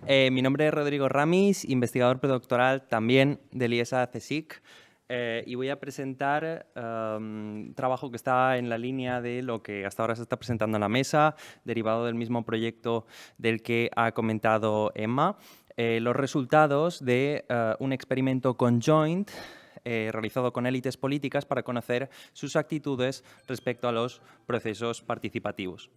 Mi nombre es Rodrigo Ramis, investigador predoctoral también del IESA CSIC, y voy a presentar un trabajo que está en la línea de lo que hasta ahora se está presentando en la mesa, derivado del mismo proyecto del que ha comentado Emma, los resultados de un experimento conjoint realizado con élites políticas para conocer sus actitudes respecto a los procesos participativos.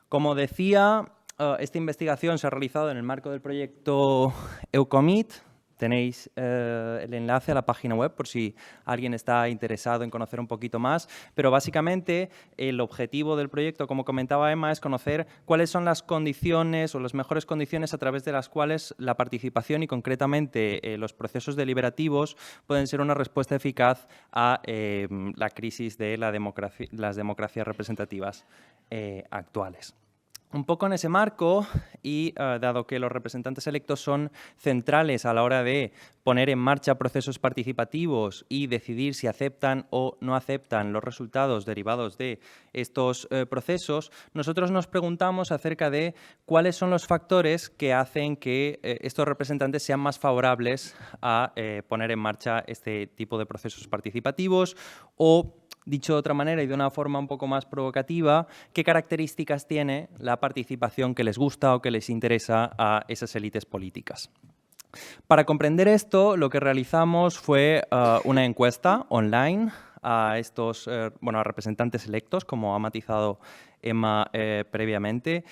Como decía, esta investigación se ha realizado en el marco del proyecto EUCOMIT. Tenéis el enlace a la página web por si alguien está interesado en conocer un poquito más, pero básicamente el objetivo del proyecto, como comentaba Emma, es conocer cuáles son las condiciones o las mejores condiciones a través de las cuales la participación y concretamente los procesos deliberativos pueden ser una respuesta eficaz a la crisis de las democracias representativas actuales. Un poco en ese marco y dado que los representantes electos son centrales a la hora de poner en marcha procesos participativos y decidir si aceptan o no aceptan los resultados derivados de estos procesos, nosotros nos preguntamos acerca de cuáles son los factores que hacen que estos representantes sean más favorables a poner en marcha este tipo de procesos participativos o, dicho de otra manera y de una forma un poco más provocativa, ¿qué características tiene la participación que les gusta o que les interesa a esas élites políticas? Para comprender esto, lo que realizamos fue una encuesta online a estos a representantes electos, como ha matizado Emma previamente,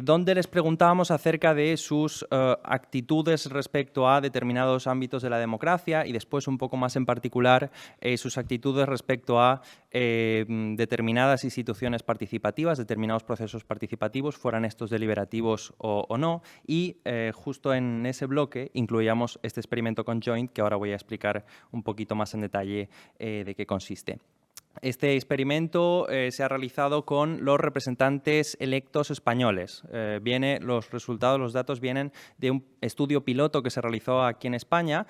donde les preguntábamos acerca de sus actitudes respecto a determinados ámbitos de la democracia y después un poco más en particular sus actitudes respecto a determinadas instituciones participativas, determinados procesos participativos, fueran estos deliberativos o no, y justo en ese bloque incluíamos este experimento conjoint que ahora voy a explicar un poquito más en detalle de qué consiste. Este experimento se ha realizado con los representantes electos españoles. Los resultados, los datos vienen de un estudio piloto que se realizó aquí en España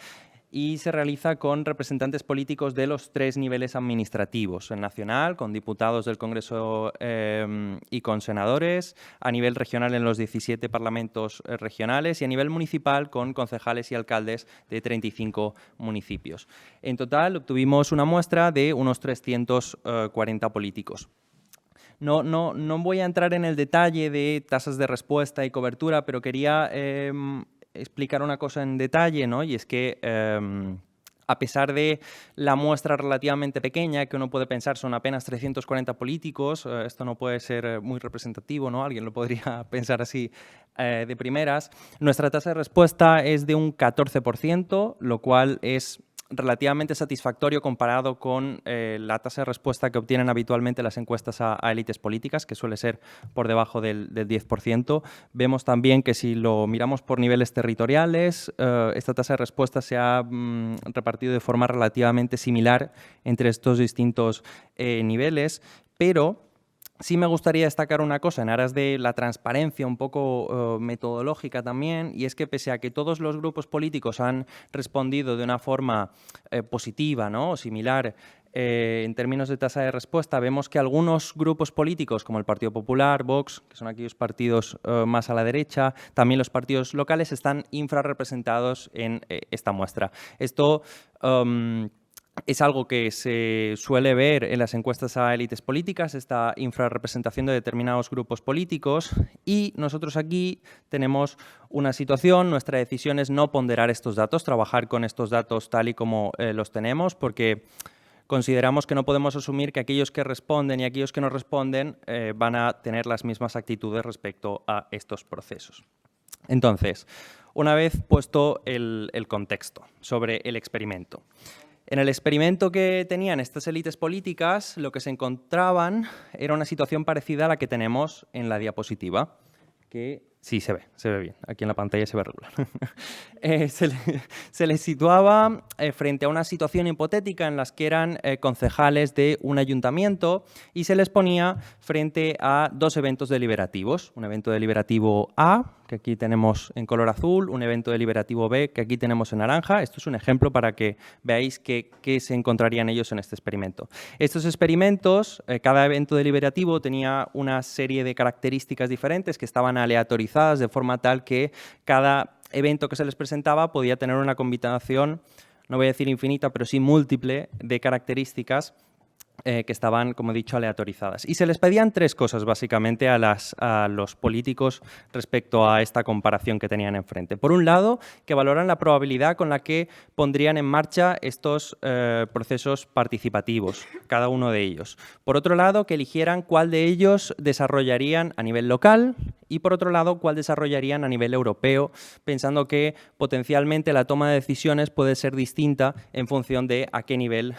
y se realiza con representantes políticos de los 3 niveles administrativos, el nacional, con diputados del Congreso y con senadores, a nivel regional en los 17 parlamentos regionales y a nivel municipal con concejales y alcaldes de 35 municipios. En total obtuvimos una muestra de unos 340 políticos. No voy a entrar en el detalle de tasas de respuesta y cobertura, pero quería explicar una cosa en detalle, ¿no? Y es que a pesar de la muestra relativamente pequeña, que uno puede pensar son apenas 340 políticos, esto no puede ser muy representativo, ¿no? Alguien lo podría pensar así de primeras. Nuestra tasa de respuesta es de un 14%, lo cual es relativamente satisfactorio comparado con la tasa de respuesta que obtienen habitualmente las encuestas a élites políticas, que suele ser por debajo del 10%. Vemos también que si lo miramos por niveles territoriales, esta tasa de respuesta se ha repartido de forma relativamente similar entre estos distintos niveles, pero sí me gustaría destacar una cosa en aras de la transparencia un poco metodológica también, y es que pese a que todos los grupos políticos han respondido de una forma positiva, ¿no? O similar en términos de tasa de respuesta, vemos que algunos grupos políticos como el Partido Popular, Vox, que son aquellos partidos más a la derecha, también los partidos locales están infrarrepresentados en esta muestra. Esto es algo que se suele ver en las encuestas a élites políticas, esta infrarrepresentación de determinados grupos políticos, y nosotros aquí tenemos una situación, nuestra decisión es no ponderar estos datos, trabajar con estos datos tal y como los tenemos, porque consideramos que no podemos asumir que aquellos que responden y aquellos que no responden van a tener las mismas actitudes respecto a estos procesos. Entonces, una vez puesto el contexto sobre el experimento, en el experimento que tenían estas élites políticas, lo que se encontraban era una situación parecida a la que tenemos en la diapositiva, que sí se ve bien, aquí en la pantalla se ve regular. Se les situaba frente a una situación hipotética en la que eran concejales de un ayuntamiento y se les ponía frente a 2 eventos deliberativos, un evento deliberativo A, que aquí tenemos en color azul, un evento deliberativo B, que aquí tenemos en naranja. Esto es un ejemplo para que veáis qué se encontrarían ellos en este experimento. Estos experimentos, cada evento deliberativo tenía una serie de características diferentes que estaban aleatorizadas de forma tal que cada evento que se les presentaba podía tener una combinación, no voy a decir infinita, pero sí múltiple de características que estaban, como he dicho, aleatorizadas. Y se les pedían tres cosas, básicamente, a los políticos respecto a esta comparación que tenían enfrente. Por un lado, que valoran la probabilidad con la que pondrían en marcha estos procesos participativos, cada uno de ellos. Por otro lado, que eligieran cuál de ellos desarrollarían a nivel local y, por otro lado, cuál desarrollarían a nivel europeo, pensando que potencialmente la toma de decisiones puede ser distinta en función de a qué nivel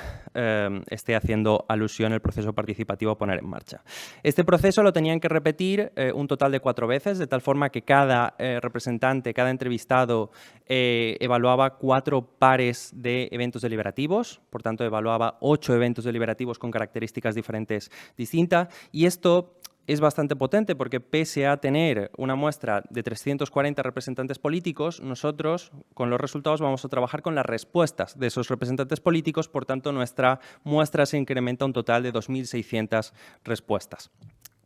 esté haciendo alusión el proceso participativo a poner en marcha. Este proceso lo tenían que repetir un total de 4 veces, de tal forma que cada representante, cada entrevistado evaluaba 4 pares de eventos deliberativos, por tanto evaluaba 8 eventos deliberativos con características diferentes distintas, y esto es bastante potente porque pese a tener una muestra de 340 representantes políticos, nosotros con los resultados vamos a trabajar con las respuestas de esos representantes políticos, por tanto nuestra muestra se incrementa a un total de 2.600 respuestas,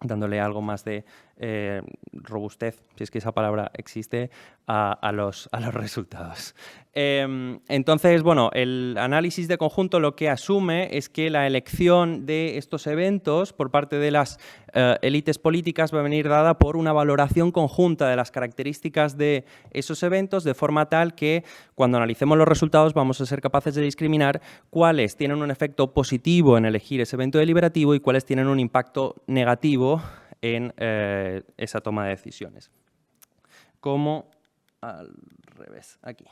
dándole algo más de robustez, si es que esa palabra existe, a los resultados. Entonces, bueno, el análisis de conjunto lo que asume es que la elección de estos eventos por parte de las élites políticas va a venir dada por una valoración conjunta de las características de esos eventos, de forma tal que cuando analicemos los resultados vamos a ser capaces de discriminar cuáles tienen un efecto positivo en elegir ese evento deliberativo y cuáles tienen un impacto negativo en esa toma de decisiones. Como al revés, aquí.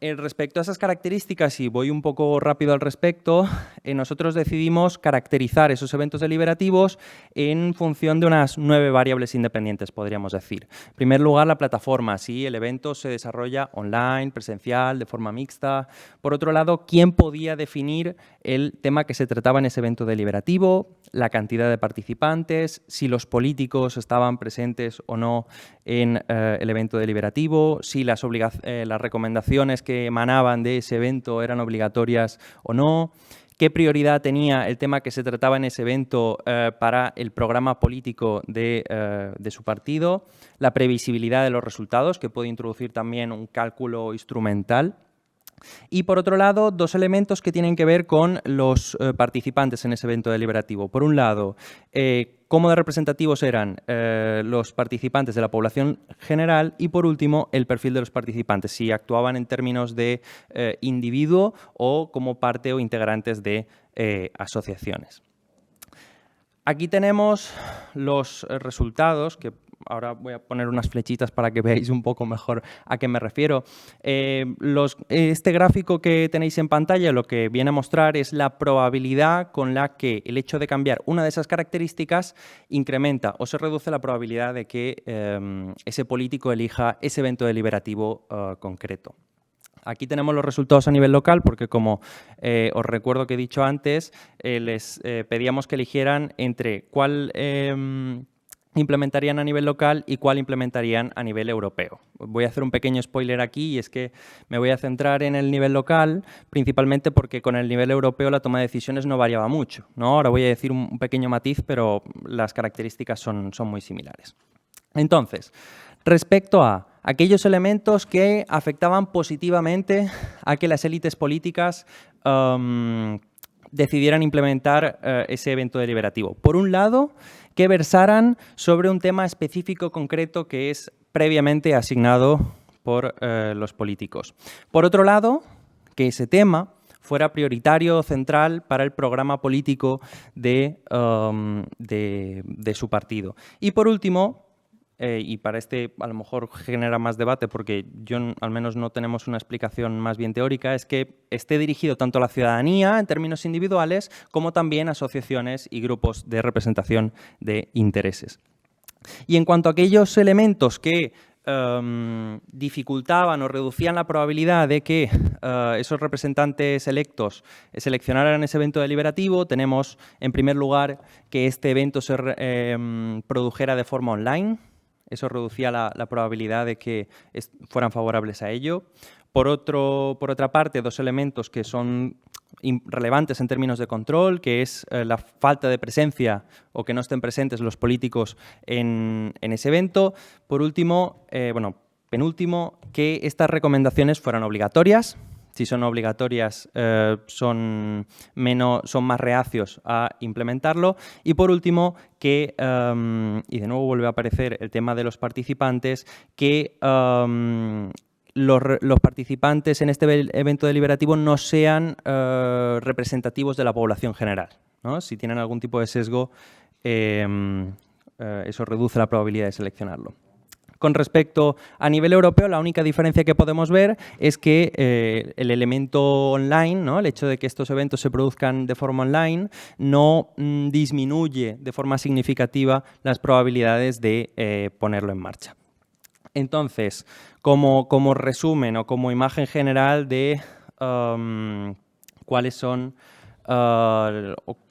Respecto a esas características, y voy un poco rápido al respecto, nosotros decidimos caracterizar esos eventos deliberativos en función de unas 9 variables independientes, podríamos decir. En primer lugar, la plataforma, si el evento se desarrolla online, presencial, de forma mixta. Por otro lado, quién podía definir el tema que se trataba en ese evento deliberativo, la cantidad de participantes, si los políticos estaban presentes o no en el evento deliberativo, si las recomendaciones que emanaban de ese evento eran obligatorias o no, qué prioridad tenía el tema que se trataba en ese evento para el programa político de su partido, la previsibilidad de los resultados, que puede introducir también un cálculo instrumental. Y por otro lado, 2 elementos que tienen que ver con los participantes en ese evento deliberativo. Por un lado, cómo de representativos eran los participantes de la población general y, por último, el perfil de los participantes, si actuaban en términos de individuo o como parte o integrantes de asociaciones. Aquí tenemos los resultados, que ahora voy a poner unas flechitas para que veáis un poco mejor a qué me refiero. Este gráfico que tenéis en pantalla lo que viene a mostrar es la probabilidad con la que el hecho de cambiar una de esas características incrementa o se reduce la probabilidad de que ese político elija ese evento deliberativo concreto. Aquí tenemos los resultados a nivel local porque, como os recuerdo que he dicho antes, les pedíamos que eligieran entre cuál implementarían a nivel local y cuál implementarían a nivel europeo. Voy a hacer un pequeño spoiler aquí y es que me voy a centrar en el nivel local, principalmente porque con el nivel europeo la toma de decisiones no variaba mucho, ¿no? Ahora voy a decir un pequeño matiz, pero las características son muy similares. Entonces, respecto a aquellos elementos que afectaban positivamente a que las élites políticas decidieran implementar ese evento deliberativo. Por un lado, que versaran sobre un tema específico concreto que es previamente asignado por los políticos. Por otro lado, que ese tema fuera prioritario o central para el programa político de su partido. Y por último, y para este a lo mejor genera más debate porque al menos no tenemos una explicación más bien teórica, es que esté dirigido tanto a la ciudadanía en términos individuales como también a asociaciones y grupos de representación de intereses. Y en cuanto a aquellos elementos que dificultaban o reducían la probabilidad de que esos representantes electos seleccionaran ese evento deliberativo, tenemos en primer lugar que este evento se produjera de forma online. Eso reducía la probabilidad de que fueran favorables a ello. Por otra parte, dos elementos que son relevantes en términos de control, que es la falta de presencia o que no estén presentes los políticos en ese evento. Por último, penúltimo, que estas recomendaciones fueran obligatorias. Si son obligatorias, son más reacios a implementarlo. Y por último, que, y de nuevo vuelve a aparecer el tema de los participantes, que los participantes en este evento deliberativo no sean representativos de la población general, ¿no? Si tienen algún tipo de sesgo, eso reduce la probabilidad de seleccionarlo. Con respecto a nivel europeo, la única diferencia que podemos ver es que el elemento online, ¿no? El hecho de que estos eventos se produzcan de forma online, no disminuye de forma significativa las probabilidades de ponerlo en marcha. Entonces, como resumen o como imagen general de cuáles son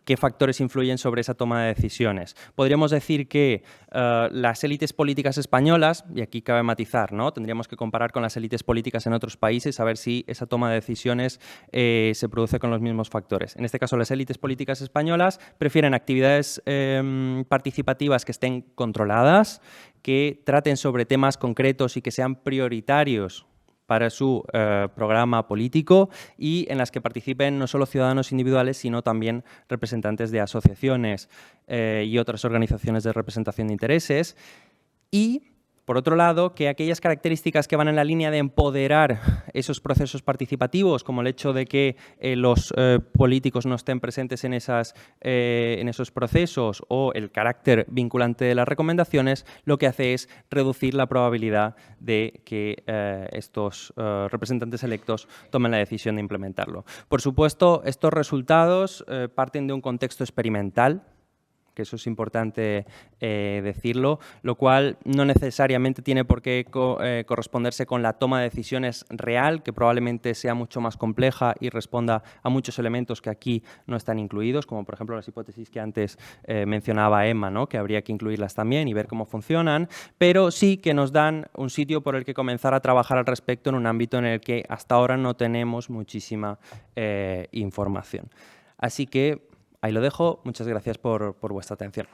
qué factores influyen sobre esa toma de decisiones. Podríamos decir que las élites políticas españolas, y aquí cabe matizar, ¿no? Tendríamos que comparar con las élites políticas en otros países a ver si esa toma de decisiones se produce con los mismos factores. En este caso, las élites políticas españolas prefieren actividades participativas que estén controladas, que traten sobre temas concretos y que sean prioritarios para su programa político y en las que participen no solo ciudadanos individuales, sino también representantes de asociaciones y otras organizaciones de representación de intereses. Y, por otro lado, que aquellas características que van en la línea de empoderar esos procesos participativos, como el hecho de que los políticos no estén presentes en esos procesos o el carácter vinculante de las recomendaciones, lo que hace es reducir la probabilidad de que estos representantes electos tomen la decisión de implementarlo. Por supuesto, estos resultados parten de un contexto experimental, que eso es importante decirlo, lo cual no necesariamente tiene por qué corresponderse con la toma de decisiones real, que probablemente sea mucho más compleja y responda a muchos elementos que aquí no están incluidos, como por ejemplo las hipótesis que antes mencionaba Emma, ¿no? Que habría que incluirlas también y ver cómo funcionan, pero sí que nos dan un sitio por el que comenzar a trabajar al respecto en un ámbito en el que hasta ahora no tenemos muchísima información. Así que ahí lo dejo. Muchas gracias por vuestra atención.